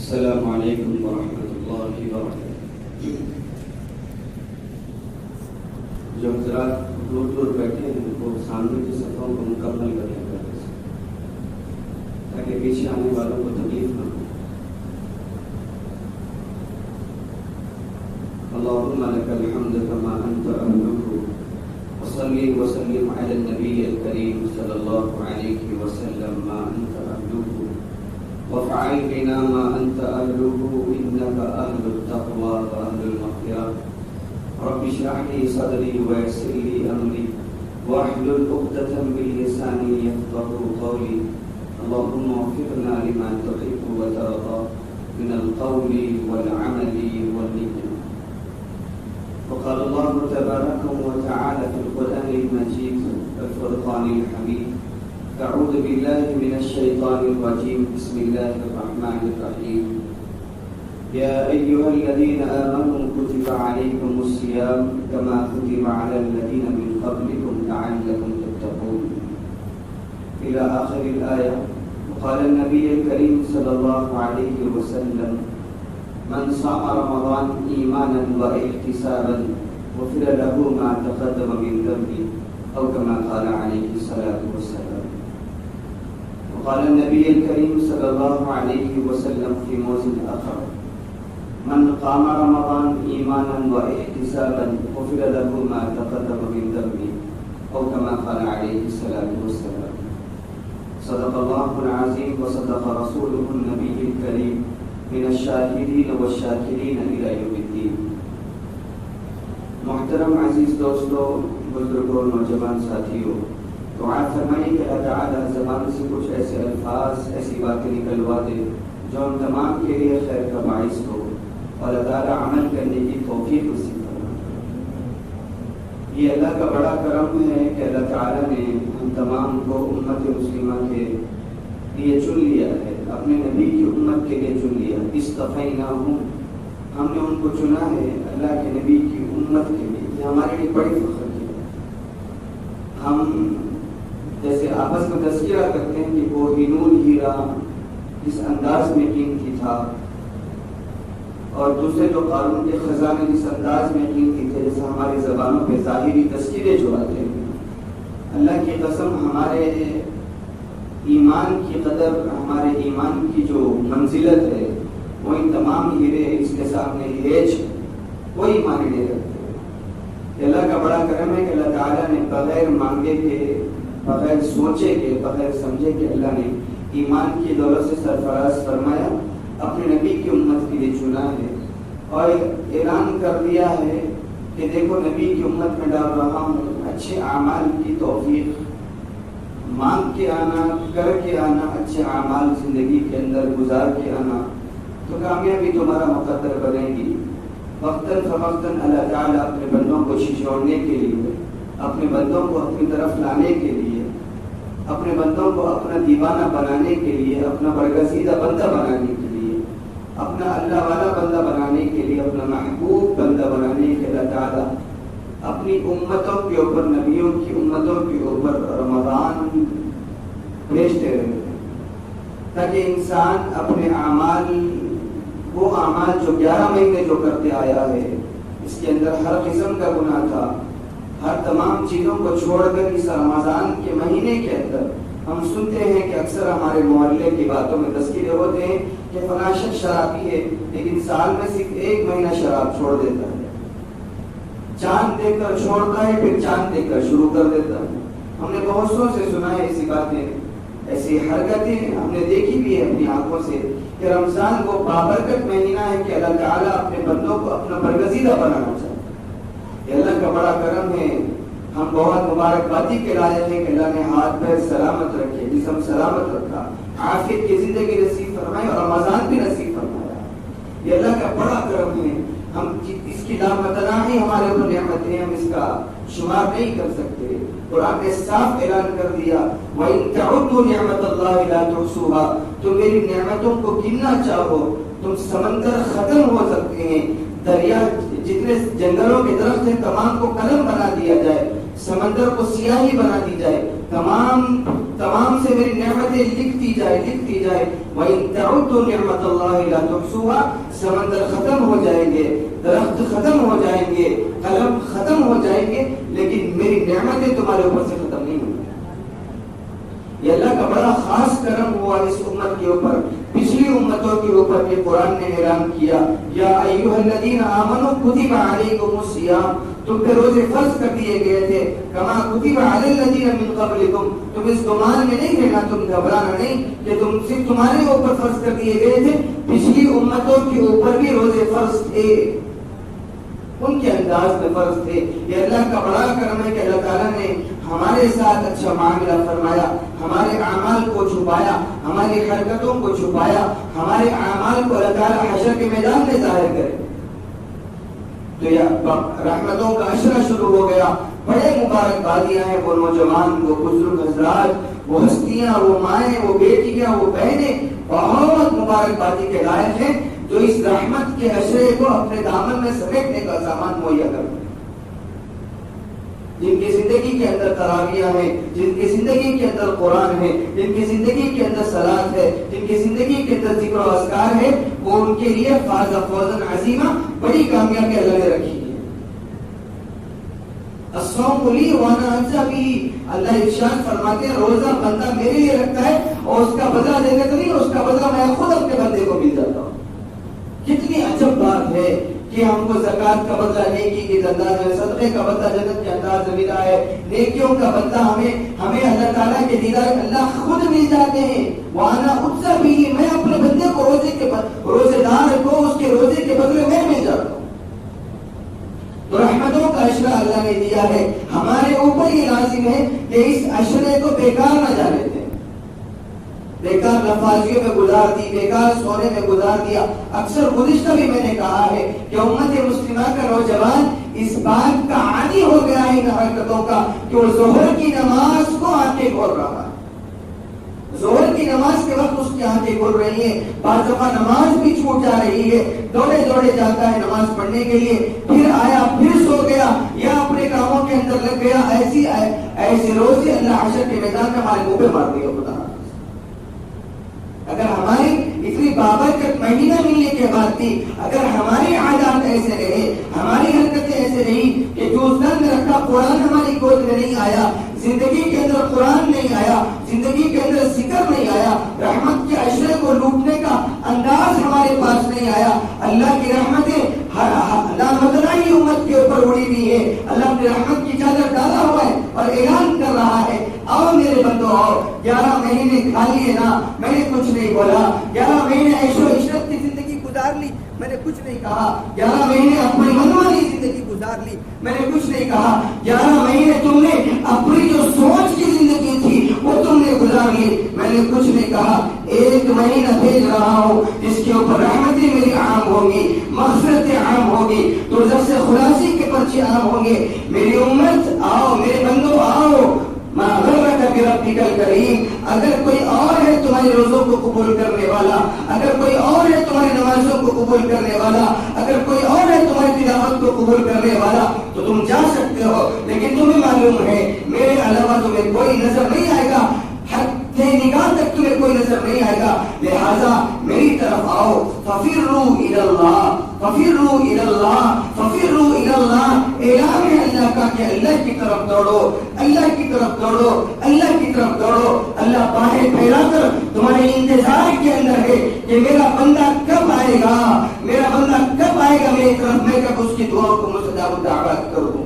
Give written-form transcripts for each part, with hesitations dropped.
السلام علیکم ورحمۃ اللہ وبرکاتہ۔ جو حضرات دور دور بیٹھے ہیں وہ سامنے کی صفوں کو مکمل کریں تاکہ پیچھے آنے والوں کو تکلیف نہ ہو۔ اللهم لك الحمد كما أنت أهله وصلي وسلم على النبي الكريم صلى الله عليه وسلم ما أنت أهله وافعل بنا ما أنت أهله إنك أهل التقوى وأهل المغفرة رب اشرح لي صدري ويسر لي أمري واحلل عقدة من لساني يفقهوا قولي اللهم وفقنا لما تحب وترضى من القول والعمل والنية۔ وقال الله تبارك وتعالى في القرآن المجيد الفرقان الحميد أعوذ بالله من الشيطان الرجيم بسم الله الرحمن الرحيم يا أيها الذين آمنوا كتب عليكم الصيام كما كتب على الذين من قبلكم لعلكم تتقون إلى آخر الآية۔ وقال النبي الكريم صلى الله عليه وسلم من صام رمضان ایمانا واحتسابا غفر له ما تقدم من ذنبه او كما قال عليه الصلاة والسلام۔ وقال النبي الكريم صلى الله عليه وسلم في موضع آخر من قام رمضان ایمانا واحتسابا غفر له ما تقدم من ذنبه او كما قال عليه الصلاة والسلام۔ صدق الله العظيم وصدق رسوله النبي الكريم من الشاکرین والشاکرین الی یوم الدین۔ محترم عزیز دوستو، بزرگوں، نوجوان ساتھیوں، دعا فرمائیں کہ اللہ تعالی زبان سے کچھ ایسے الفاظ، ایسی باتیں نکلوا دے جو ہم تمام کے لیے خیر کا باعث ہو اور اللہ تعالی عمل کرنے کی توفیق نصیب فرمائے۔ یہ اللہ کا بڑا کرم ہے کہ اللہ تعالی نے ہم تمام کو امت مسلمہ کے لیے چن لیا ہے، اپنے نبی کی امت کے لیے چن لیا۔ اصطفیناہم، ہم نے ان کو چنا ہے اللہ کے نبی کی امت کے لیے۔ یہ ہمارے لیے بڑی فخر کی ہے۔ ہم جیسے آپس میں تذکرہ کرتے ہیں کہ وہ ہینول ہیرا جس انداز میں قیمتی تھا، اور دوسرے جو قارون کے خزانے جس انداز میں قیمتی تھے، جیسے ہماری زبانوں پہ ظاہری تذکرے جو آتے ہیں، اللہ کی قسم ہمارے ایمان کی قدر، ہمارے ایمان کی جو منزلت ہے وہ ان تمام ہیرے اس کے سامنے ہیج کوئی معنی نہیں رکھتے۔ اللہ کا بڑا کرم ہے کہ اللہ تعالیٰ نے بغیر مانگے کے، بغیر سوچے کے، بغیر سمجھے کہ اللہ نے ایمان کی دولت سے سرفراز فرمایا، اپنے نبی کی امت کے لیے چنا ہے اور اعلان کر دیا ہے کہ دیکھو نبی کی امت میں ڈال رہا ہوں اچھے اعمال کی توفیق، مانگ کے آنا، کر کے آنا، اچھے اعمال زندگی کے اندر گزار کے آنا تو کامیابی تمہارا مقدر بنے گی۔ وقتاً فوقتاً اللہ تعالیٰ اپنے بندوں کو چھچوڑنے کے لیے، اپنے بندوں کو اپنی طرف لانے کے لیے، اپنے بندوں کو اپنا دیوانہ بنانے کے لیے، اپنا برگزیدہ بندہ بنانے کے لیے، اپنا اللہ والا بندہ بنانے کے لیے، اپنا محبوب بندہ بنانے کے اللہ تعالیٰ اپنی امتوں کے اوپر، نبیوں کی امتوں کے اوپر رمضان بھیجتے رہے تاکہ انسان اپنے اعمال، وہ اعمال جو 11 مہینے جو کرتے آیا ہے، اس کے اندر ہر قسم کا گناہ تھا، ہر تمام چیزوں کو چھوڑ کر اس رمضان کے مہینے کے اندر ہم سنتے ہیں کہ اکثر ہمارے محلے کی باتوں میں تذکرے ہوتے ہیں کہ فلاں شخص شرابی ہے لیکن سال میں صرف 1 مہینہ شراب چھوڑ دیتا ہے، چاند دیکھ کر چھوڑتا ہے پھر چاند دیکھ کر شروع کر دیتا ہے۔ ہم نے بہت سو سے سنا ہے ایسی باتیں، ایسی حرکتیں ہم نے دیکھی بھی ہے اپنی آنکھوں سے کہ رمضان وہ بابرکت مہینہ ہے کہ اللہ تعالیٰ اپنے بندوں کو اپنا برگزیدہ بنانا چاہتا ہے۔ یہ اللہ کا بڑا کرم ہے، ہم بہت مبارکبادی کے لائق ہیں کہ اللہ نے ہاتھ پیر سلامت رکھے، جسم سلامت رکھا، عافیت کی زندگی نصیب فرمائی اور رمضان بھی نصیب فرمایا۔ یہ اللہ کا بڑا کرم ہے، ہم اس کی لامتناہی ہمارے اوپر نعمت ہے، ہم اس کا شمار نہیں کر سکتے۔ قرآن نے صاف اعلان کر دیا وَإِن تَعُدُّوا نِعْمَةَ اللَّهِ لَا تُحْصُوهَا، تم میری نعمتوں کو گننا چاہو تم سمندر ختم ہو سکتے ہیں، دریا جتنے جنگلوں کے درخت ہیں تمام کو قلم بنا دیا جائے، سمندر کو سیاہی بنا دی جائے، تمام سے میری نعمتیں لکھ دی جائے، جائے لکھ دی جائے وَإِن تَعُدُّوا نِعْمَةَ اللَّهِ لَا تُحْصُوهَا، سمندر ختم ہو جائیں گے، درخت ختم ہو جائیں گے، قلم ختم ہو جائیں گے، لیکن میری نعمتیں تمہارے اوپر سے ختم نہیں ہوں گی۔ یہ اللہ کا بڑا خاص کرم ہوا اس امت کے اوپر، پچھلی امتوں کے اوپر بھی قرآن نے اعلان کیا یا ایھا الذین آمنوا کتب علیکم الصیام، تم پہ روزے فرض کر دیے گئے تھے، کما کتب علی الذین من قبلکم، تم اس گمان میں نہیں رہنا، تم گھبرانا نہیں کہ تم صرف تمہارے اوپر فرض کر دیے گئے تھے، پچھلی امتوں کے اوپر بھی روزے فرض تھے، ان کے انداز میں فرض تھے۔ یہ اللہ کا بڑا کرم ہے کہ اللہ تعالیٰ نے ہمارے ساتھ اچھا معاملہ فرمایا، ہمارے اعمال کو چھپایا، ہماری حرکتوں کو چھپایا، ہمارے اعمال کو اللہ تعالیٰ حشر کے میدان میں ظاہر کرے۔ تو یہ رحمتوں کا عشرہ شروع ہو گیا، بڑے مبارکبادیاں ہیں وہ نوجوان، وہ بزرگ حضرات، وہ ہستیاں، وہ مائیں، وہ بیٹیاں، وہ بہنیں بہت مبارکبادی کے لائق ہیں جو اس رحمت کے عشرے کو اپنے دامن میں سمیٹنے کا سامان مہیا کرتے ہیں، جن کی زندگی کے اندر تراویح ہے، جن کی زندگی کے اندر قرآن ہے، جن کی زندگی کے اندر صلاۃ ہے، جن کی زندگی کے اندر ذکر و اذکار ہے، وہ ان کے لیے فاز فوزا عظیمہ، بڑی کامیابی اللہ نے رکھی ہے۔ الصوم لی وانا اجزی بہ، اللہ ارشاد فرماتے ہیں روزہ بندہ میرے لیے رکھتا ہے اور اس کا بدلہ دینے تو نہیں، اس کا بدلہ میں خود اپنے بندے کو مل جاتا ہوں۔ کتنی عجب بات ہے کہ ہم کو زکات کا بدلہ نیکی کے انداز میں، صدقے کا بدلہ جنت کے انداز میں ملا ہے، نیکیوں کا بدلہ ہمیں اللہ تعالیٰ کے دیدار اللہ خود مل جاتے ہیں۔ وانا اجزی بہ، میں اپنے بندے کو روزے دار کو اس کے روزے کے بدلے میں مل جاتا ہوں۔ تو رحمتوں کا عشرہ اللہ نے دیا ہے، ہمارے اوپر یہ لازم ہے کہ اس عشرے کو بیکار نہ جانے دیں، بیکار لفاظیوں میں گزار دی، بیکار سونے میں گزار دیا۔ اکثر گزشتہ بھی میں نے کہا ہے کہ امت مسلمہ کا نوجوان اس بات کا عادی ہو گیا ہے ان حرکتوں کا کہ وہ ظہر کی نماز کو آنکھیں کھول رہا ہے، ظہر کی نماز کے وقت اس کی آنکھیں کھل رہی ہیں، بعض دفعہ نماز بھی چھوٹ جا رہی ہے، دوڑے دوڑے جاتا ہے نماز پڑھنے کے لیے، پھر آیا پھر سو گیا یا اپنے کاموں کے اندر لگ گیا۔ ایسی روزی اللہ حشر کے میدان میں ہمارے منہ پہ مار دیا خدا۔ اگر ہماری اتنی بابرکت مہینہ ملنے کے بعد بھی اگر ہماری عادات ایسے رہے، ہماری حرکتیں ایسے رہی کہ جو اس دن میں رکھا قرآن ہماری گود میں نہیں آیا، زندگی کے اندر قرآن نہیں آیا، زندگی کے اندر ذکر نہیں آیا، رحمت کے عشرے کو لوٹنے کا انداز ہمارے پاس نہیں آیا، اللہ کی رحمتیں لامتناہی امت کے اوپر اڑی ہوئی ہے، اللہ اپنی رحمت کی چادر ڈالا ہوا ہے اور اعلان کر رہا ہے آؤ میرے بندو آؤ، 11 مہینے کھا لیے نا، میں نے کچھ نہیں بولا، 11 مہینے عیش و عشرت کی زندگی گزار لی، میں نے کچھ نہیں کہا، 11 مہینے اپنی منمانی زندگی گزار لی، میں نے کچھ نہیں کہا، 11 مہینے تم نے اپنی جو سوچ کی زندگی تھی وہ تم نے گزار لی، میں نے کچھ نہیں کہا۔ 1 مہینہ بھیج رہا ہوں جس کے اوپر رحمتیں میری عام ہوگی، مغفرتیں عام ہوگی، تو جب سے خلاصی کے پرچے عام ہوں گے۔ میری امت آؤ، میرے بندو آؤ، ما غرک بربک الکریم، اگر کوئی اور ہے تمہارے روزوں کو قبول کرنے والا، اگر کوئی اور ہے تمہاری نمازوں کو قبول کرنے والا، اگر کوئی اور ہے تمہاری تلاوت کو قبول کرنے والا، تو تم جا سکتے ہو، لیکن تمہیں معلوم ہے میرے علاوہ تمہیں کوئی نظر نہیں آئے گا، نگاہ تک تمہیں کوئی نظر نہیں آئے گا، لہذا میری طرف آؤ۔ ففروا الی اللہ، ففروا الی اللہ، ففروا الی اللہ، اعلان ہے اللہ کا کہ اللہ کی طرف دوڑو، اللہ کی طرف دوڑو، اللہ کی طرف دوڑو۔ اللہ باہیں پھیلا کر تمہارے انتظار کے اندر ہے کہ میرا بندہ کب آئے گا، میرا بندہ کب آئے گا میری طرف، میں کب اس کی دعاؤں کو مستجاب الدعوات کروں،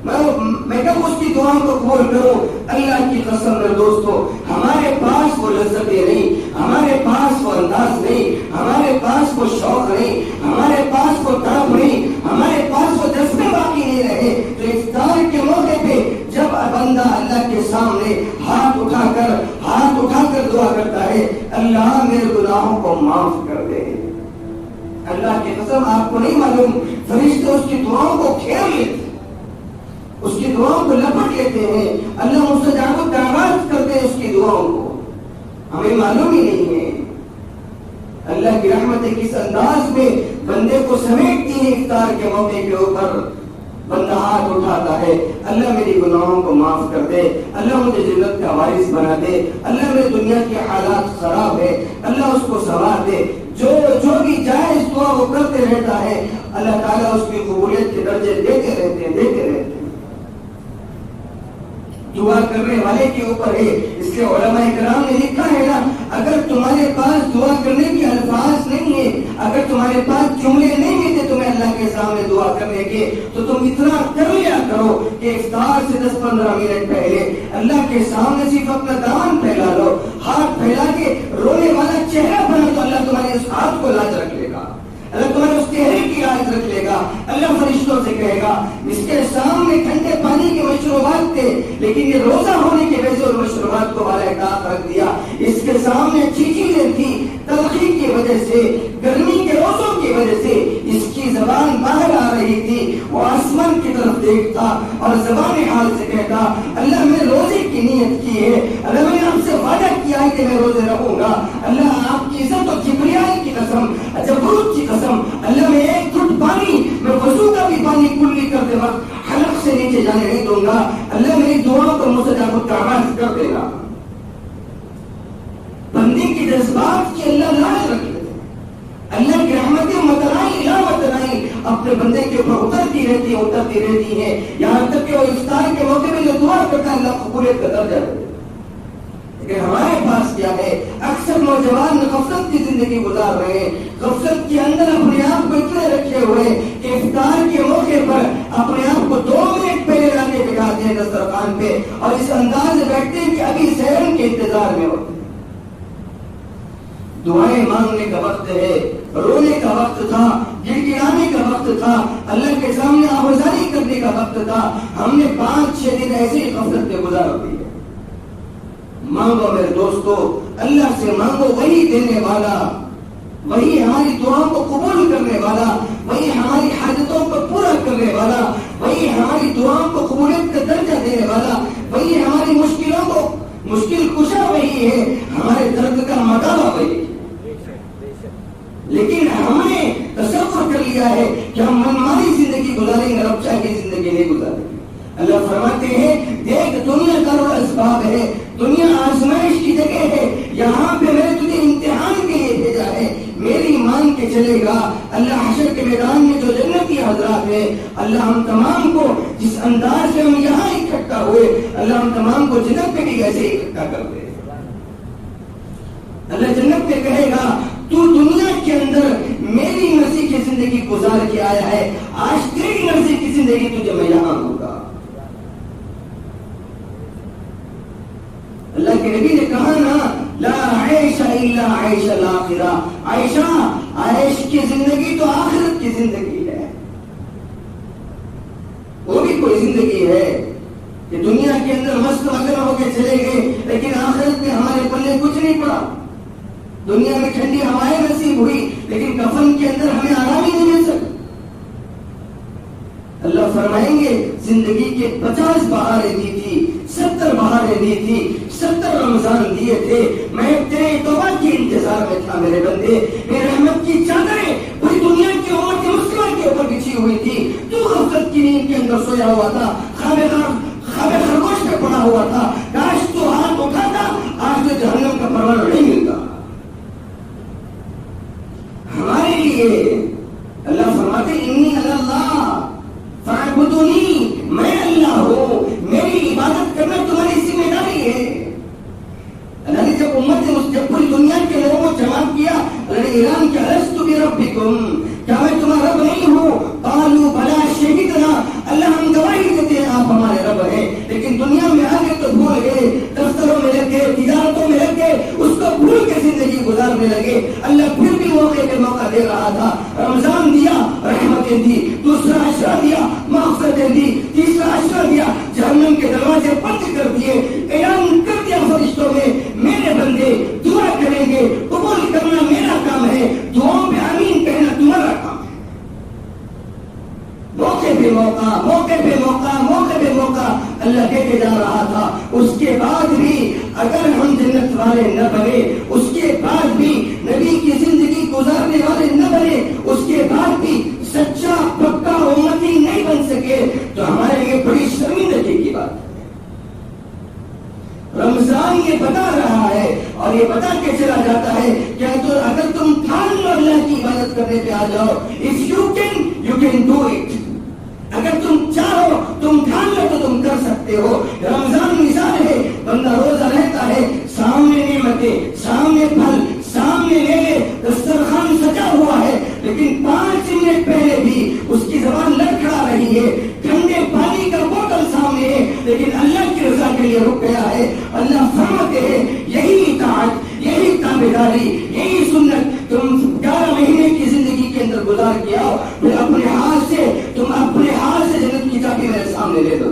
میں کب اس کی دعاؤں کو قبول کروں۔ اللہ کی قسم ہے دوستو، ہمارے پاس وہ لذتیں نہیں، ہمارے پاس وہ انداز نہیں، ہمارے پاس وہ شوق نہیں، ہمارے پاس وہ طرف نہیں، ہمارے پاس وہ جذبے باقی نہیں رہے۔ تو افطار کے موقع پہ جب بندہ اللہ کے سامنے ہاتھ اٹھا کر دعا کرتا ہے، اللہ میرے گناہوں کو معاف کر دے، اللہ کی قسم آپ کو نہیں معلوم فرشتے اس کی دعاؤں کو گھیر لیتے، اس کی دعاؤں کو لپٹ لیتے ہیں، اللہ مستجاب الدعوات کرتے ہیں اس کی دعاؤں کو، ہمیں معلوم ہی نہیں ہے۔ اللہ کی رحمتیں کس انداز میں بندے کو سمیٹتی ہیں افطار کے موقع کے اوپر۔ بندہ ہاتھ اٹھاتا ہے، اللہ میری گناہوں کو معاف کر دے، اللہ مجھے جنت کا وارث بنا دے، اللہ میرے دنیا کے حالات خراب تعالیٰ اس کو ثواب دے. جو بھی جائز دعا وہ کرتے رہتا ہے اللہ تعالیٰ اس کی قبولیت کے درجے دیتے رہتے ہیں. دعا کرنے والے کے اوپر ہے. اس لیے علماء کرام نے لکھا ہے نا، اگر تمہارے پاس دعا کرنے کے الفاظ نہیں ہے، اگر تمہارے پاس جملے نہیں ملتے تمہیں اللہ کے سامنے دعا کرنے کے، تو تم اتنا کر لیا کرو کہ افطار سے 10-15 منٹ پہلے اللہ کے سامنے صرف اپنا دامن پھیلا لو، ہاتھ پھیلا کے رونے والا چہرہ بنا تو اللہ تمہارے اس ہاتھ کو لاج رکھ لے گا، اللہ تمہارے اس چہرے کی لاج رکھ لے گا. اللہ فرشتوں سے کہے گا اس کے سامنے ٹھنڈے پانی کے مشروبات تھے لیکن یہ روزہ ہونے کی وجہ سے اور مشروبات کو بالائے طاق رکھ دیا. اس کے سامنے اچھی چیزیں تھی، تلخی کی وجہ سے، گرمی کے روزوں کی وجہ سے اس کی زبان باہر آ رہی تھی. وہ آسمان کی طرف دیکھتا اور زبان حال سے کہتا اللہ میں روزے کی نیت کی ہے، اللہ میں نے آپ سے وعدہ کیا ہے کہ میں روزے رہوں گا. اللہ آپ کی عزت اور کبریائی کی قسم، جبروت کی قسم، اللہ میں ایک گھٹ پانی، میں وضو کا بھی پانی کلی کرتے وقت حلق سے نیچے جانے نہیں دوں گا. اللہ میری دعاؤں کو مستجاب الدعوات کر دے گا. بندے کے جذبات کی اللہ لاج رکھ لیتے ہیں. اللہ کی رحمتیں متنائی لا متنائی اپنے بندے کے اوپر اترتی رہتی ہیں یہاں تک کہ وہ افطار کے موقع میں جو دعا کرتا ہے اللہ قبولیت کا درجہ دیتا ہے. لیکن ہمارے پاس کیا ہے؟ اکثر نوجوان غفلت کی زندگی گزار رہے ہیں، غفلت کے اندر اپنے آپ کو اتنے رکھے ہوئے کہ افطار کے موقع پر اپنے آپ کو 2 منٹ پہلے لا کے بٹھاتے ہیں دسترخوان پہ اور اس انداز سے بیٹھتے ہیں کہ ابھی سحرن کے انتظار میں ہوتے ہیں. دعائیں مانگنے کا وقت ہے، رونے کا وقت تھا، گڑگڑانے کا وقت تھا، اللہ کے سامنے آوازاری کرنے کا وقت تھا. ہم نے 5-6 دن ایسے ہی غفلت کے گزار دیے. مانگو میرے دوستو، اللہ سے مانگو، وہی دینے والا، وہی ہماری دعاؤں کو قبول کرنے والا، وہی ہماری حاجتوں کو پورا کرنے والا، وہی ہماری دعاؤں کو قبولیت کا درجہ دینے والا، وہی ہماری مشکلوں کو مشکل کشا وہی ہے، ہمارے درد کا مداوا وہی ہے. لیکن ہم نے تصور کر لیا ہے کہ ہم منمانی زندگی گزاریں گے، رب چاہیے زندگی نہیں گزاریں گے. اللہ فرماتے ہیں دیکھ دنیا دار اسباب ہے، دنیا آزمائش کی جگہ ہے، یہاں پہ میں نے تجھے امتحان کے لیے بھیجا ہے، میری مان کے چلے گا. اللہ حشر کے میدان میں جو جنتی حضرات ہیں، اللہ ہم تمام کو جس انداز سے ہم یہاں اکٹھا ہوئے، اللہ ہم تمام کو جنت پہ بھی ایسے اکٹھا کر دے. اللہ جنت پہ کہے گا تو دنیا کے اندر میری مرضی کی زندگی گزار کے آیا ہے، آج تیری مرضی کی زندگی تجھے میں یہاں ہوں گا. اللہ کے نبی نے کہا نا لا عیش الا عیش الاخرہ، عائشہ عیش کی زندگی تو آخرت کی زندگی ہے. وہ بھی کوئی زندگی ہے کہ دنیا کے اندر مست مگن ہو کے چلے گئے لیکن آخرت میں ہمارے پلے کچھ نہیں پڑا. دنیا میں ٹھنڈی ہوائیں نصیب ہوئی لیکن کفن کے اندر ہمیں آرام ہی نہیں مل سکتا. اللہ فرمائیں گے زندگی کے 50 بہاریں دی تھی، 70 بہاریں دی تھی، 70 رمضان دیے تھے، میں تیرے توبہ کے انتظار میں تھا میرے بندے. میرے رحمت کی چادریں پوری دنیا کی امت مسلمہ کے اوپر بچھی ہوئی تھی، تو غفلت کی نیند کے اندر سویا ہوا تھا، خواب خرگوش پہ پڑا ہوا تھا. کاش تو ہاتھ اٹھاتا، آج تو جہنم کا پروانہ نہیں ملتا. ہمارے لیے اللہ فرماتے انی اللہ فاعبدونی، میں اللہ ہوں، میری عبادت کرنا تمہاری ذمہ داری ہے. اللہ نے جب پوری دنیا کے لوگوں کو جمع کیا، اللہ نے اعلان کیا لست بربکم، کیا میں تمہارا رب نہیں ہوں؟ قالوا بلا شہدنا، اللہ ہم گواہی دیتے ہیں آپ ہمارے رب ہیں. لیکن دنیا میں آگے تو بھول گئے، دفتروں میں لگ گئے، تجارتوں میں لگ گئے، اس کو بھول کے زندگی گزارنے لگے. اللہ پھر بھی موقع دے رہا تھا. رمضان دیا، رحمتیں دی، دوسرا عشرہ دیا، مغفرتیں دی، تیسرا عشرہ دیا، جہنم کے دروازے بند کر دیے. اعلان کر دیا فرشتوں میں میرے بندے دعا کریں گے، قبول کرنا میرا کام ہے، دعاؤں پہ آمین کہنا تمہارا کام ہے. موقع پہ موقع، موقع پہ موقع، موقع پہ موقع اللہ دیتے جا رہا تھا. اس کے بعد بھی اگر ہم جنت والے نہ بنے، اس کے بعد بھی نبی کی زندگی گزارنے والے نہ بنے، اس کے بعد بھی سچا پکا امتی نہیں بن سکے تو ہمارے لیے بڑی شرمندگی کی بات ہے. رمضان یہ بتا رہا ہے اور یہ بتا کے چلا جاتا ہے کہ اگر تم ٹھان لو اللہ کی عبادت کرنے پہ آ جاؤ, if you can do it. اگر تم چاہو, تم ٹھان لو تو تم کر سکتے ہو. رمضان مثال ہے, بندہ روزہ رہتا ہے, سامنے نعمتیں, سامنے پھل, سامنے میوے, دسترخوان سجا ہوا ہے, لیکن 5 منٹ پہلے بھی اس کی زبان لڑکھڑا رہی ہے, ٹھنڈے پانی کا بوتل سامنے ہے, لیکن اللہ کی رضا کے لیے رک گیا ہے. اللہ فرماتے ہیں یہی اطاعت, یہی تابعداری, یہی سنت تم 11 مہینے کی زندگی کے اندر گزار کے آؤ, پھر اپنے ہاتھ سے جنت کی چابی میرے سامنے لے دو.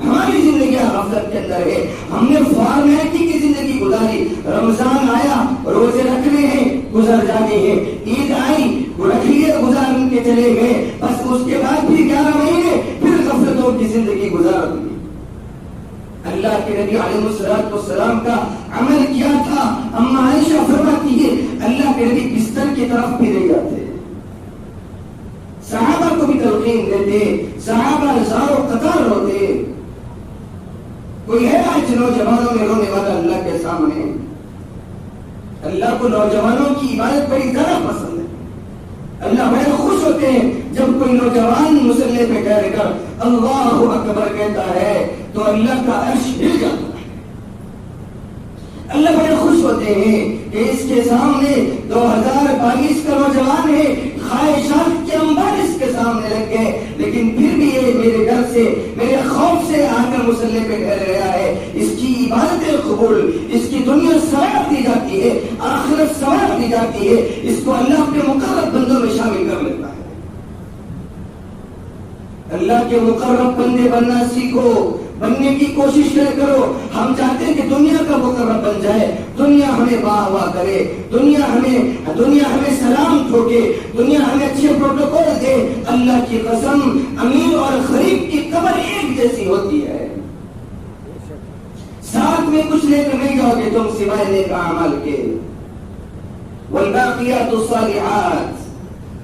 ہماری زندگی غفلت کے اندر ہے, ہم نے فارمیلٹی کی زندگی گزاری. رمضان آیا, روزے رکھنے ہیں, گزر جانے ہیں. عید آئی, رکھ لیے, گزار کے چلے گئے. بس اس کے بعد پھر 11 مہینے پھر غفلتوں کی زندگی گزار دی. اللہ کے نبی علیہ الصلوۃ والسلام کا عمل کیا تھا. اما عائشہ فرماتی ہے اللہ کے نبی بستر کی طرف بھی نہیں جاتے, صحابہ کو بھی تلقین دیتے, صحابہ ہزاروں قطار روتے. کوئی ہے آج نوجوانوں میں رونے والا اللہ کے سامنے؟ اللہ کو نوجوانوں کی عبادت بڑی زیادہ پسند ہے. اللہ بڑے خوش ہوتے ہیں جب کوئی نوجوان مصلی پہ بیٹھ کر اللہ اکبر کہتا ہے تو اللہ کا عرش ہل جاتا ہے. اللہ بڑے خوش ہوتے ہیں کہ اس کے سامنے 2022 کا نوجوان ہے, خواہشات کے انبار اس کے سامنے لگ گئے, لیکن پھر بھی یہ میرے گھر سے, میرے خوف سے آ کر مصلی پہ ٹھہر گیا ہے. اس کی عبادتیں قبول, اس کی دنیا ثواب دی جاتی ہے, آخرت ثواب دی جاتی ہے. اس کو اللہ اپنے مقرب بندوں میں شامل کر لیتا ہے. اللہ کے مقرب بندے بننا سیکھو, بننے کی کوشش کرو. ہم چاہتے ہیں کہ دنیا کا مقرب بن جائے, دنیا ہمیں واہ واہ کرے, دنیا ہمیں سلام ٹھوکے, دنیا ہمیں اچھے پروٹوکول دے. اللہ کی قسم, امیر اور غریب کی قبر ایک جیسی ہوتی ہے. ساتھ میں کچھ لے کر نہیں جاؤ گے تم سوائے نیک اعمال کے. والباقیات الصالحات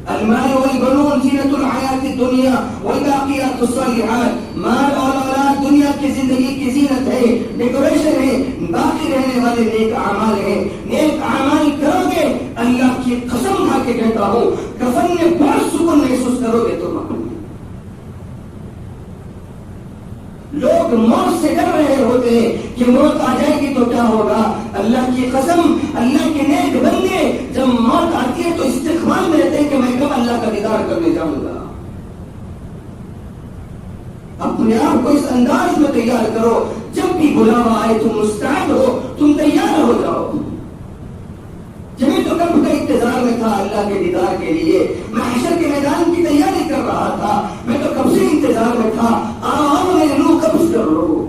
المال والبنون زینت الحیات الدنیا والباقیات الصالحات, مال اور اولاد دنیا کی زندگی کی زینت ہے, ڈیکوریشن ہے, باقی رہنے والے نیک اعمال ہیں. نیک اعمال کرو گے, اللہ کی قسم کھا کے کہتا ہوں, کفن میں بڑا سکون محسوس کرو گے تم. لوگ موت سے ڈر رہے ہوتے ہیں کہ موت آ جائے گی تو کیا ہوگا. اللہ کی قسم, اللہ کے نیک بندے جب موت آتی ہے تو استقبال میں رہتے ہیں کہ میں کب اللہ کا دیدار کرنے جاؤں گا. اپنے آپ کو اس انداز میں تیار کرو, جب بھی بلاوا آئے تم مستعد ہو, تم تیار ہو جاؤ. جبھی تو کب کا انتظار میں تھا اللہ کے دیدار کے لیے, میں حشر کے میدان کی تیاری کر رہا تھا, میں تو کب سے انتظار میں تھا, آؤ میرے روح قبض کر لو.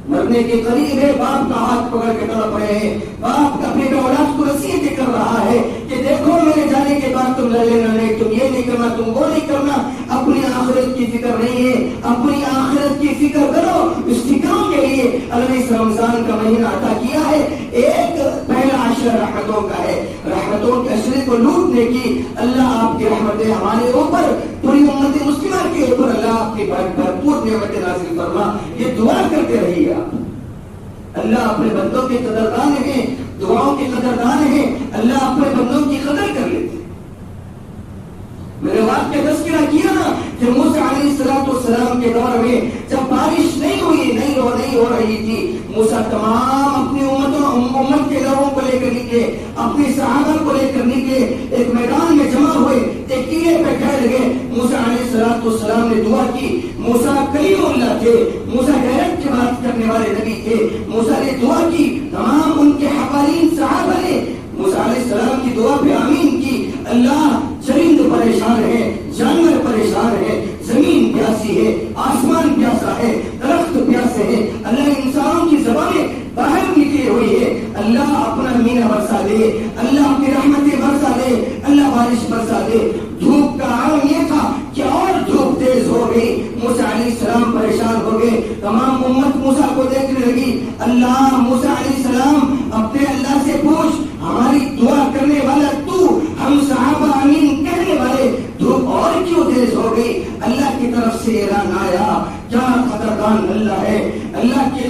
مرنے کے قریب ہے, باپ کا ہاتھ پکڑ کے تڑپ رہے ہیں, باپ کا اپنے اولاد کو نصیحت کر رہا ہے کہ دیکھو میرے جانے کے بعد تم لڑ لینا نہیں, تم یہ نہیں کرنا, تم وہ نہیں کرنا. اپنی آخرت کی فکر نہیں ہے, اپنی آخرت کی فکر کرو. اس فکروں کے لیے اللہ نے اس رمضان کا مہینہ عطا کیا ہے. ایک پہلا عشر رحمتوں کا ہے, رحمتوں کے عشرے کو لوٹنے کی. اللہ آپ کی رحمتیں ہمارے اوپر, پوری امت مسلمہ کے اوپر اللہ آپ کی بھرپور نعمتیں نازل فرما. یہ دعا کرتے رہیے آپ. اللہ اپنے بندوں کے قدردان ہیں, دعاؤں کے قدردان ہیں. اللہ اپنے بندوں کی قدر کر لیتے. میرے واقعہ تذکرہ کیا نا کہ موسیٰ علیہ السلام کے دور میں جب بارش نہیں ہو رہی تھی, موسیٰ تمام اپنی امت کے لوگوں کو لے کر نکلے, اپنے صحابہ کو لے کر نکلے, ایک میدان میں جمع ہوئے, ایک ٹیلے پہ ٹھہر گئے. موسیٰ علیہ السلام نے دعا کی. موسیٰ کلیم اللہ تھے, موسیٰ ڈائریکٹ کی بات کرنے والے نبی تھے. موسیٰ نے دعا کی, تمام ان کے حوالین صحابہ نے موسیٰ علیہ السلام کی دعا پہ آمین کی. اللہ, چرند پریشان ہے, جانور پریشان ہے, زمین پیاسی ہے, آسمان پیاسا ہے, درخت پیاسے ہیں. اللہ انسانوں کی زبانیں باہر نکلی ہوئی ہے. اللہ اپنا مینہ برسا دے, اللہ اپنی رحمتیں برسا دے, اللہ بارش برسا دے. دھوپ کا عالم یہ تھا کہ اور دھوپ تیز ہو گئی. موسیٰ علیہ السلام پریشان ہو گئے, تمام امت موسیٰ کو دیکھنے لگی. اللہ, موسیٰ علیہ السلام اپنے اللہ سے پوچھ, ہماری دعا کرنے والا تو, ہم صحابہ آمین کہنے والے, دھوپ اور کیوں تیز ہو گئی؟ اللہ کی طرف سے اعلان آیا, کیا قدردان اللہ ہے. اللہ کی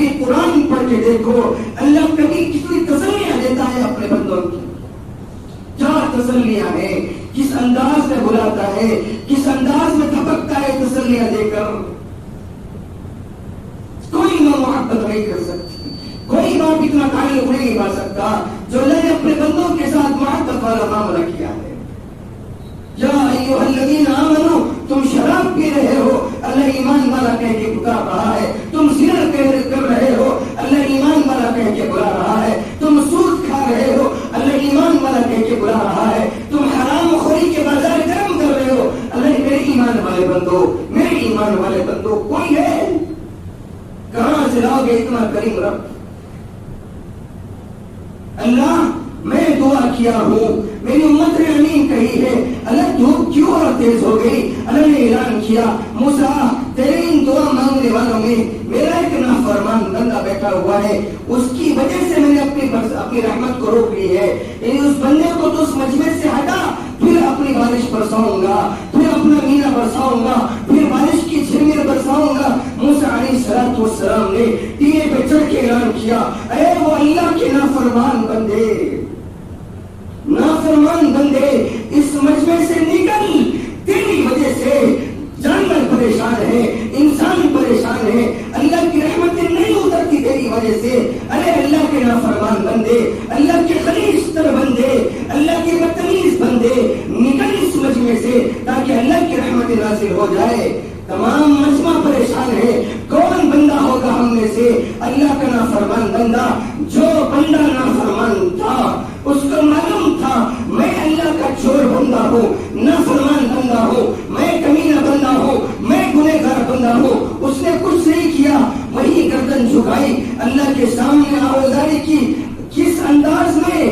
کبھی قرآن پڑھ کے دیکھو اللہ کبھی کتنی تسلیاں دیتا ہے اپنے بندوں کی. کیا تسلیاں ہیں، کس انداز میں بلاتا ہے، کس انداز میں تھپکتا ہے تسلیاں دے کر. کوئی ماں محبت نہیں کر سکتی، کوئی باپ اتنا تعلق نہیں پا سکتا جو اللہ نے اپنے بندوں کے ساتھ محبت والا معاملہ کیا ہے. یا ایھا الذین آمنوا، تم شراب پی رہے ہو، اللہ ایمان والا کہہ کے پکار رہا ہے. تم زنا کر رہے ہو، اللہ ایمان والا کہہ کے بلا رہا ہے. تم سود کھا رہے ہو، اللہ ایمان والا کہہ کے بلا رہا ہے. تم حرام خوری کے بازار گرم کر رہے ہو، اللہ میرے ایمان والے بندو، میرے ایمان والے بندو کوئی ہے؟ کہاں سے لاؤ گے اتنا کریم رب؟ اللہ میں دعا کیا ہوں، میری امت نے امین کہی ہے، اللہ دھوپ کیوں اور تیز ہو گئی؟ اللہ نے اعلان کیا موسیٰ تیرے ان دعا مانگنے والوں میں میرا ایک نافرمان بندہ بیٹھا ہوا ہے، اس کی وجہ سے میں نے اپنی رحمت کو روک لی ہے. اس بندے کو تو اس مجمع سے ہٹا، پھر اپنی بارش برساؤں گا، پھر اپنا مینا برساؤں گا، پھر بارش کی جھرمٹ برساؤں گا. موسیٰ علیہ السلام نے ٹینے پہ چڑھ کے اعلان کیا اے وہ اللہ کے نافرمان بندے، نافرمان بندے اس مجمع سے نکل. تیری وجہ سے جانور پریشان ہے، انسان پریشان ہے، اللہ کی رحمتیں نہیں اترتی تیری وجہ سے. ارے اللہ کے نافرمان بندے، اللہ کے خلیص تر بندے، اللہ کے بدتمیز بندے نکل اس مجمع سے تاکہ اللہ کی رحمت نازل ہو جائے. تمام مجمع پریشان ہے، کون بندہ ہوگا ہم میں سے اللہ کا نافرمان بندہ؟ جو بندہ نافرمان تھا اس کو معلوم تھا میں اللہ کا چور بندہ ہوں، نافرمان بندہ ہوں، میں کمینہ بندہ ہوں، میں گنہگار بندہ ہوں. اس نے کچھ نہیں کیا، وہی گردن جھکائی، اللہ کے سامنے آوازاری کی. کس انداز میں؟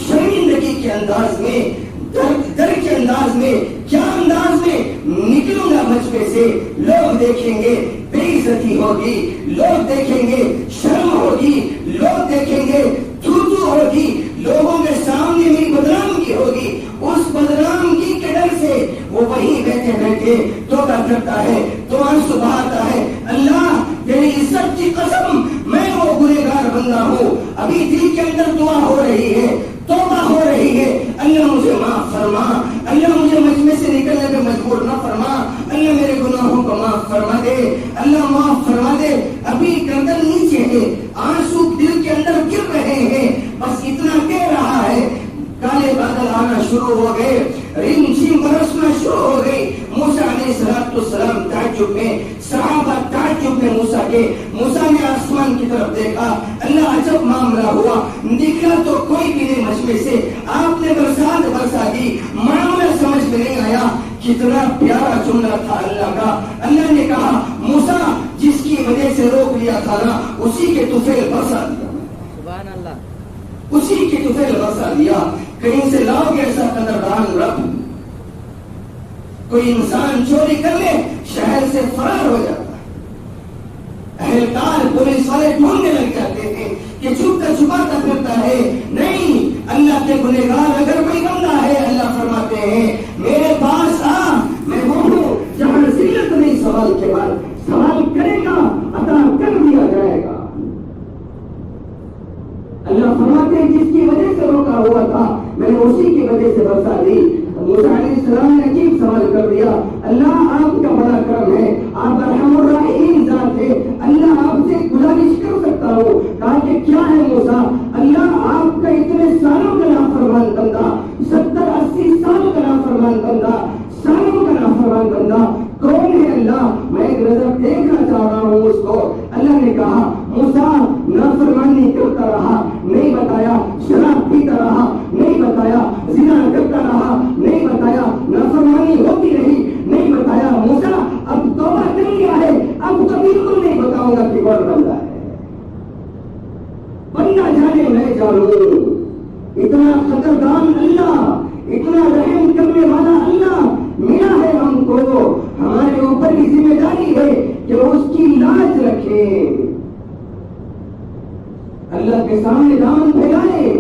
شرمندگی کے انداز میں، در کے انداز میں. کیا انداز میں؟ نکلوں گا مجمع سے، لوگ دیکھیں گے بے عزتی ہوگی، لوگ دیکھیں گے شرم ہوگی، لوگ دیکھیں گے تھو ہوگی، لوگوں کے سامنے میری بدنامی ہوگی. اس بدنامی کے ڈر سے وہ وہیں بیٹھے بیٹھے توبہ کرتا ہے، تو آنسو بہاتا ہے. اللہ تیری عزت کی قسم میں وہ گنہگار بندہ ہوں. ابھی دل کے اندر دعا ہو رہی ہے، توبہ ہو رہی ہے، اللہ مجھے معاف فرما، اللہ مجھے مجمع سے نکلنے پہ مجبور نہ فرما، اللہ میرے گناہوں کو معاف فرما دے، اللہ معاف فرما دے. ابھی گردن نیچے ہے، آنسو دل کے اندر گر رہے ہیں، بس اتنا کہہ رہا ہے. کالے بادل آنا شروع ہو گئے، رم جھم برسنا شروع ہو گئی. موسیٰ علیہ السلام تعجب میں، صحابہ تعجب میں موسیٰ کے. موسیٰ نے آسمان کی طرف دیکھا، اللہ عجب معاملہ ہوا. نکلا تو کوئی بھی نہیں مجمع سے، آپ نے برسات برسا دی، معاملہ سمجھ میں نہیں آیا. کتنا پیارا جملہ تھا اللہ کا. اللہ نے کہا موسیٰ جس کی وجہ سے روک لیا تھا نا اسی کے طفیل برسا دیا، سبحان اللہ، اسی کی طفیل برسا دیا. کہیں سے لاؤ گے ایسا قدردان رب؟ کوئی انسان چوری کر لے شہر سے فرار ہو جاتا ہے، اہلکار پولیس والے ڈھونڈنے لگ جاتے ہیں کہ چھپتا چھپاتا پھرتا ہے. نہیں، اللہ کے گنہگار اگر کوئی بندہ ہے اللہ فرماتے ہیں میرے پاس آ، میں وہ ہوں جہاں ذلت نہیں سوال کے بعد سوال کرے گا عطا کر دیا جائے گا. اللہ فرماتے ہیں جس کی وجہ سے روکا ہوا تھا میں نے اسی کی وجہ سے برسا دی. موسیٰ علیہ السلام نے عجیب سوال کر دیا، اللہ آپ کا بڑا کرم ہے، آپ ارحم الراحمین ذات ہے، اللہ آپ سے گزارش کر سکتا ہوں. کہا کہ کیا ہے موسیٰ؟ اللہ آپ کا اتنے سالوں کا نافرمان بندہ، 70-80 سال کا نافرمان بندہ، سالوں کا نافرمان بندہ کون ہے؟ اللہ میں ایک نظر دیکھنا چاہ رہا ہوں اس کو. اللہ نے کہا موسیٰ نافرمانی کرتا رہا، نہیں بتایا، شراب پیتا رہا، نہیں بتایا، زنا کرتا رہا، نہیں بتایا، نافرمانی ہوتی رہی، نہیں بتایا. موسیٰ اب توبہ کر لیا ہے، اب تو بالکل نہیں بتاؤں گا کہ کون بندہ ہے. بندہ جانے میں جانوں. اتنا قدردان اللہ، اتنا رحم کرنے والا اللہ ملا ہے ہم کو. ہمارے اوپر کی ذمہ داری ہے کہ وہ اس کی لاج رکھیں، اللہ کے سامنے دامن پھیلائے.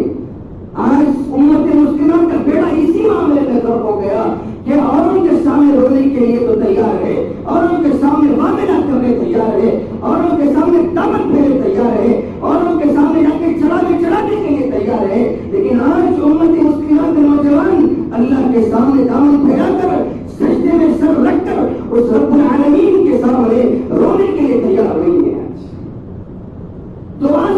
آج امت مسلمہ کا بیڑا اسی معاملے میں غرق ہو گیا کہ اوروں کے سامنے رونے کے لیے تو تیار ہے، اوروں کے سامنے معاملہ کرنے تیار ہے، اوروں کے سامنے دامن پھیلے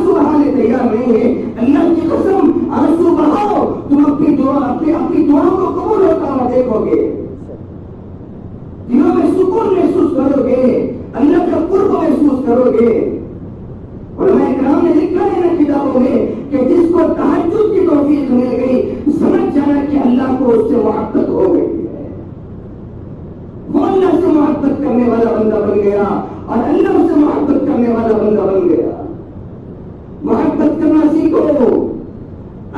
آنسو بہانے تیار نہیں ہے. اللہ کی قسم آنسو بہاؤ, تم اپنی دعاؤں کو قبول ہوتا ہوا دیکھو گے, دلوں میں سکون محسوس کرو گے, اللہ کا قرب محسوس کرو گے. علماء کرام نے لکھا ہے نا کتابوں میں کہ جس کو تہجد کی توفیق مل گئی, سمجھ جانا کہ اللہ کو اس سے محبت ہو گئی ہے. وہ اللہ سے محبت کرنے والا بندہ بن گیا اور اللہ سے محبت کرنے والا بندہ بن گیا. محبت کرنا سیکھو.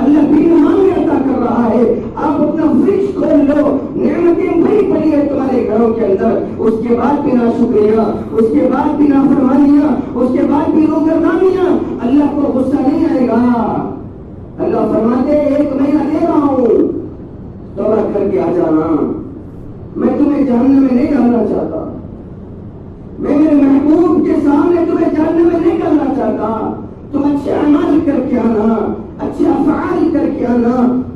اللہ بھی مانگ عطا کر رہا ہے, آپ اپنا فریج کھول لو, نعمتیں بھری پڑی ہے تمہارے گھروں کے اندر, اس کے بعد بھی ناشکریہ, اس کے بعد بھی نافرمانیاں, اس کے بعد بھی روگردانیاں, اللہ کو غصہ نہیں آئے گا. اللہ فرماتے 1 مہینہ دے رہا ہوں, توبہ کر کے آ جانا, میں تمہیں جہنم میں نہیں ڈالنا چاہتا, میں میرے محبوب کے سامنے تمہیں جہنم میں نہیں ڈالنا چاہتا. تم اچھے اعمال کر کے آنا, اچھے افعال کر کے آنا,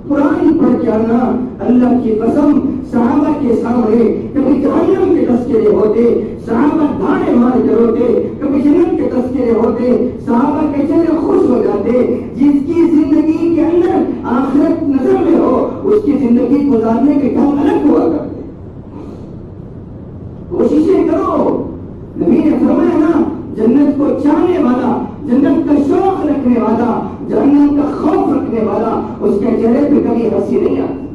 قرآن پڑھ کے آنا. اللہ کی قسم صحابہ کے سامنے کبھی جہنم کے تذکرے ہوتے, صحابہ دھاڑے مار کے روتے, کبھی جنت کے تذکرے ہوتے, صحابہ کے چہرے خوش ہو جاتے. جس کی زندگی کے اندر آخرت نظر میں ہو, اس کی زندگی گزارنے کے ڈھنگ الگ ہوا کرتے. کوششیں کرو. نبی نے فرمایا نا, جنت کو چاہنے والا, جنت کا شوق رکھنے والا, جہنم کا خوف رکھنے والا, اس کے چہرے پہ کبھی ہنسی نہیں آتی.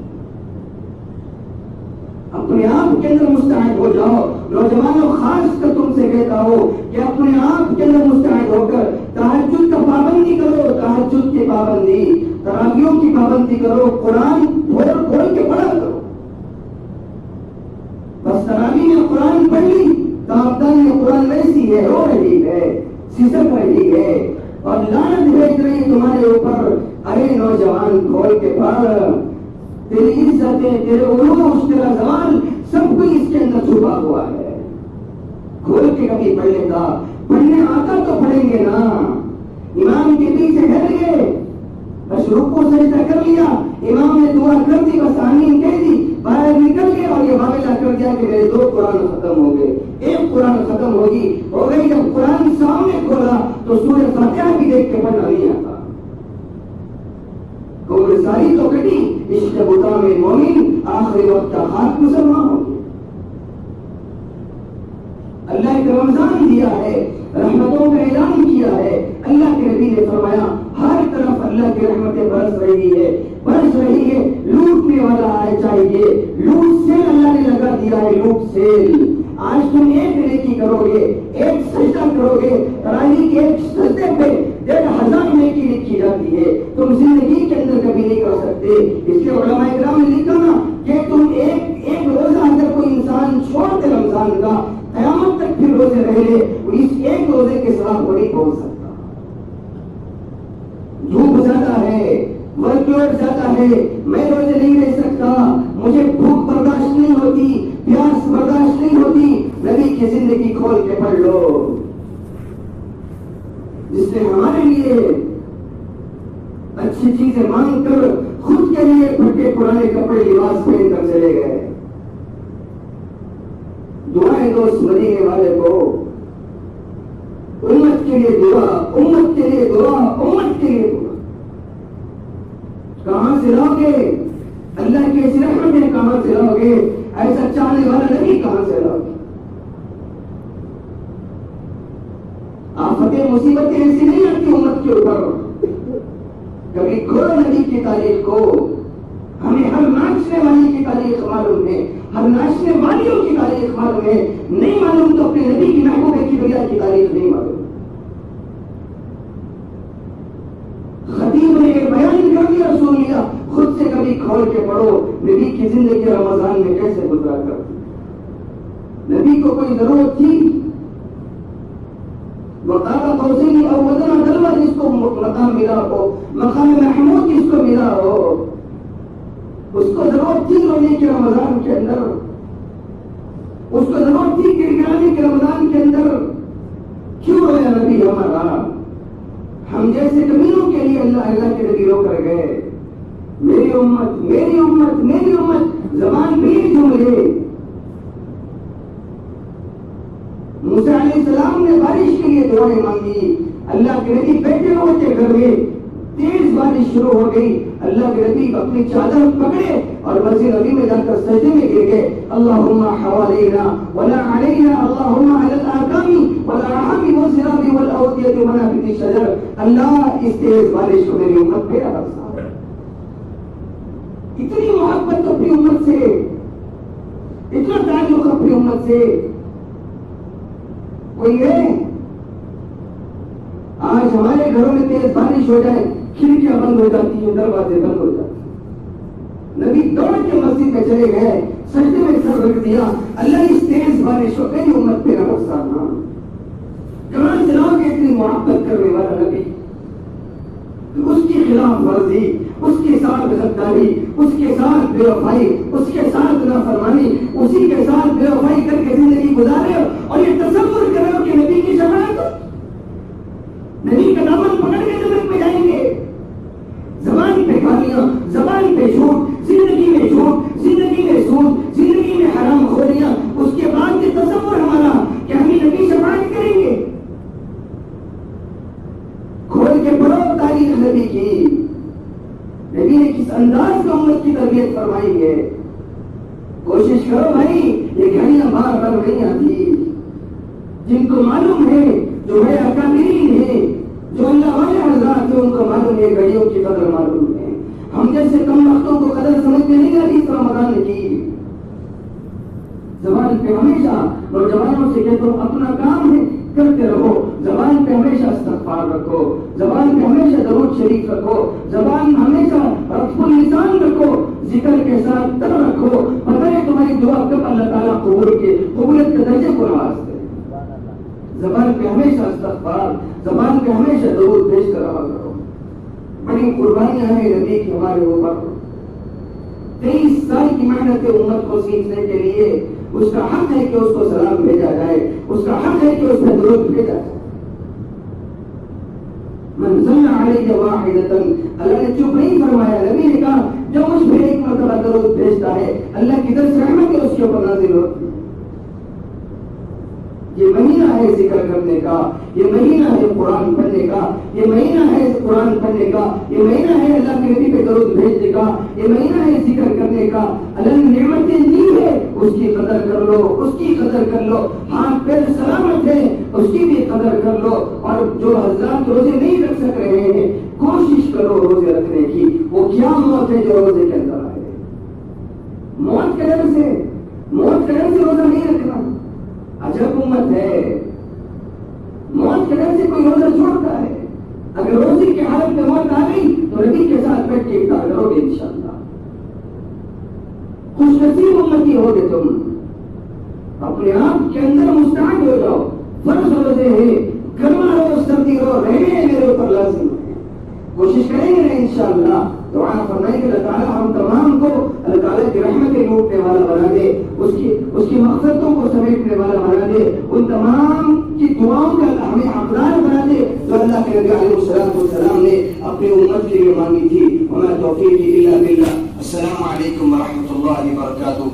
اپنے آپ کے اندر مستعد ہو جاؤ. نوجوانوں خاص کر تم سے کہتا ہوں کہ اپنے آپ کے اندر مستعد ہو کر تہجد کا پابندی کرو, تہجد کی پابندی, تراویحوں کی پابندی کرو, قرآن کھول کے پڑھا کرو. بس تراویح میں قرآن پڑھ لی, تابدان میں قرآن ویسی ہے, رو رہی ہے, سسک رہی ہے اور لعنت بھیج رہی ہے تمہارے اوپر. ارے نوجوان کھول کے پڑھ, تیری عزتیں, تیرے عروج, تیرا زوال سب کچھ اس کے اندر چھپا ہوا ہے. کھول کے کبھی پڑھنے کا, پڑھنے آتا تو پڑھیں گے نا. امام کے پیچھے ڈر گئے, بس رکوع سجدہ کر لیا, امام نے دعا کر دی, بس آمین کہہ دی, باہر نکل گئے اور یہ معاملہ کر دیا کہ میرے 2 قرآن ختم ہو گئے, 1 قرآن ختم ہو گئی. جب قرآن سامنے کھولا تو سورہ فاتحہ بھی دیکھ کے پڑھنا نہیں آتا. عمر ساری تو کٹی, عشق بتا میں مومن, آخری وقت کا خاک مسلمان ہو گیا. اللہ کا رمضان دیا ہے, رحمتوں کا اعلان کیا ہے. اللہ کے نبی نے فرمایا ہر طرف اللہ کی رحمتیں برس رہی ہے, برس رہی ہے. لوٹنے والا آئے چاہیے, لوٹ سیل اللہ نے لگا دیا ہے, لوٹ سیل. آج تم 1 نیکی کرو گے, 1 سجدہ کرو گے, تراویح کے 1 سجدے پہ 1,500 نیکی لکھی جاتی ہے. تم زندگی کے اندر کبھی نہیں کر سکتے. اس لیے علماء کرام نے لکھا نا کہ تم ایک روزہ اگر کوئی انسان چھوڑ دے رمضان کا, قیامت تک پھر روزے رہ لے, اس 1 روزے کے ساتھ وہ نہیں پہنچ سکتا. دھوپ زیادہ ہے, ورک لوڈ زیادہ ہے, میں روزے نہیں رہ سکتا, مجھے بھوک برداشت نہیں ہوتی, پیاس برداشت نہیں ہوتی. نبی کی زندگی کھول کے پڑھ لو, جس نے ہمارے لیے اچھی چیزیں مانگ کر خود کے لیے پھٹے پرانے کپڑے لباس پہن کر چلے گئے. دعائیں دوست مدینے والے کو, امت کے لیے دعا, امت کے لیے دعا, امت کے لیے دعا. کہاں سے لاؤ گے اللہ کی اس رحمتیں, کہاں سے لاؤ گے ایسا چاہنے والا نبی, کہاں سے لاؤ گے. آفتیں مصیبتیں ایسی نہیں آتی امت کے اوپر. کبھی کھولو نبی کی تاریخ کو. ہمیں ہر ناچنے والی کی تاریخ معلوم ہے, ہر ناچنے والیوں کی تاریخ معلوم ہے, نہیں معلوم تو اپنے نبی کی محبوب کی دنیا کی تاریخ نہیں معلوم. خطیب نے بیان کر دیا, سن لیا, خود سے کبھی کھول کے پڑھو نبی کی زندگی رمضان میں کیسے گزرا کرتی. نبی کو کوئی ضرورت تھی, وقال قوسین او ادنی دلوا, جس کو مقام ملا ہو, مقام محمود جس کو ملا ہو, اس کو ضرورت تھی رونے کے رمضان کے اندر, اس کو ضرورت تھی گڑگڑانے کے رمضان کے اندر. کیوں رویا نبی ہمارا؟ ہم جیسے کمینوں کے لیے اللہ کے نبی رو کر گئے. میری امت, میری امت, میری امت, زبان بھی جملے موسیٰ علیہ السلام نے بارش کے لیے دعائیں مانگی، اللہ کے نبی بیٹھے ہوئے تھے گھر میں، تیز بارش شروع ہو گئی، اللہ کے نبی اپنی چادر پکڑے اور مسجد نبی میں جا کر سجدے میں گر گئے، اللہم حوالینا ولا علینا، اللہم علی الاکامی والارحام والزراب والاودیۃ ومنابت الشجر، اللہ اس تیز بارش کو میری امت پہ برسا۔ اتنی محبت اپنی امت سے، اتنا تعلق اپنی امت سے، کوئی ہے؟ آج ہمارے گھروں میں تیز بارش ہو جائے، کھڑکیاں بند ہو جاتی ہیں، دروازے بند ہو جاتے ہیں۔ نبی دوڑ کے مسجد میں چلے گئے، سجدے میں سر رکھ دیا، اللہ اس تیز بارش کو میری امت پہ نہ برسانا۔ کہاں سے لاؤ گے اتنی محبت کرنے والا نبی؟ اس کی خلاف ورزی، اس کے ساتھ غداری، اس کے ساتھ بے وفائی، اس کے ساتھ نافرمانی، اسی کے ساتھ بے وفائی کر کے زندگی گزارے اور یہ تصور کرو کہ نبی کی شفاعت، نبی کا دامن پکڑ کے جنت میں جائیں گے۔ زبان پہ گالیاں، زبان پہ جھوٹ، زندگی میں جھوٹ، زندگی میں سود، زندگی میں حرام خوریاں، اس کے بعد یہ تصور ہمارا کہ ہمیں نبی شفاعت کریں گے۔ کھول کے پڑھو تاریخ نبی کی، نبی نے کس انداز کا امت کی تربیت فرمائی ہے۔ کوشش کرو بھائی، یہ گھڑیاں بار بار نہیں آتی، جن کو معلوم ہے، جو ہے اکابرین ہے، جو اللہ والے حضرات ہیں، ان کو معلوم ہے، گھڑیوں کی قدر معلوم ہے۔ ہم جیسے کم وقتوں کو قدر سمجھ میں نہیں آتی اس رمضان کی۔ زبان پہ ہمیشہ نوجوانوں سے کہتا ہوں اپنا کام ہے کرتے رہو، زبان پہ ہمیشہ استغفار رکھو، زبان پہ ہمیشہ درود شریف رکھو، زبان ہمیشہ رفع اللسان رکھو، ذکر کے ساتھ تر رکھو، پتہ ہے تمہاری دعا کب اللہ تعالیٰ قبولیت کے درجے کو نواز دے۔ زبان پہ ہمیشہ استغفار، زبان پہ ہمیشہ درود بھیج کر رہا کرو۔ بڑی قربانیاں ہیں نبی کی ہمارے اوپر، 23 سال کی محنت امت کو سیکھنے کے لیے اس کا حق ہے کہ اس کو سلام بھیجا جائے، اس کا حق ہے کہ اس پہ درود بھیجا جائے۔ من صلی علیہ واحدۃ، اللہ نے چپ نہیں فرمایا، نبی نے کہا جو مجھ پہ ایک مرتبہ درود بھیجتا ہے اللہ کی طرف سے رحمت اس کے اوپر نازل ہوتی ہے۔ یہ مہینہ ہے ذکر کرنے کا، یہ مہینہ ہے قرآن پڑھنے کا، یہ مہینہ ہے قرآن پڑھنے کا، یہ مہینہ ہے اللہ کے نبی پہ درود بھیجنے کا، یہ مہینہ ہے ذکر کرنے کا۔ اللہ نے نعمتیں دی ہے، اس کی قدر کر لو، اس کی قدر کر لو۔ ہاتھ پیر سلامت ہے، اس کی بھی قدر کر لو۔ اور جو حضرات روزے نہیں رکھ سک رہے ہیں، کوشش کرو روزے رکھنے کی۔ وہ کیا موت ہے جو روزے کے اندر آئے؟ موت کے ڈر سے روزہ نہیں رکھنا عجب امت ہے۔ موت کے ڈر سے کوئی روزہ چھوڑتا ہے؟ اگر روزے کی حالت میں موت آ گئی تو نبی کے ساتھ بیٹھ کے افطار کرو گے انشاءاللہ۔ خوش نصیب امتی ہوگے تم۔ اپنے آپ کے اندر مستعد ہو جاؤ، فرض روزے ہیں، گرما ہو سردی ہو، رہنے میرے اوپر لازم ہے۔ کوشش کریں گے نا انشاءاللہ، دعا فرمائیں کہ اللہ تعالیٰ ہم تمام کو اللہ تعالیٰ کی رحمت لوٹنے والا بنا دے، اس کی مقصدوں کو سمیٹنے والا بنا دے، ان تمام کی دعاؤں کا ہمیں حقدار بنا دے جو اللہ کے نبی علیہ السلام نے اپنی امت کے لیے مانگی تھی۔ وما توفیقی الا باللہ۔ السلام علیکم ورحمۃ اللہ وبرکاتہ۔